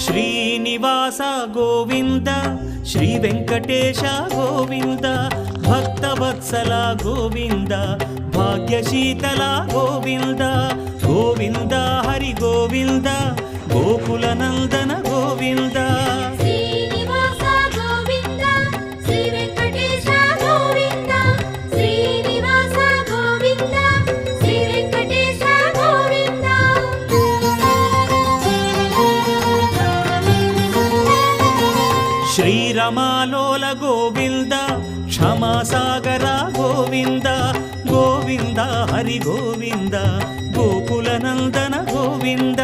Srinivasa Govinda Shri Venkatesha Govinda Bhaktavatsala Govinda భాగ్యశీతల Govinda Govinda Hari Govinda Gokula Nandana Govinda Srinivasa Govinda Shri Venkatesha Govinda Srinivasa Govinda Shri Venkatesha Govinda శ్రీరమాలోల Govinda క్షమాసాగర Govinda Govinda Hari Govinda Gokula Nandana Govinda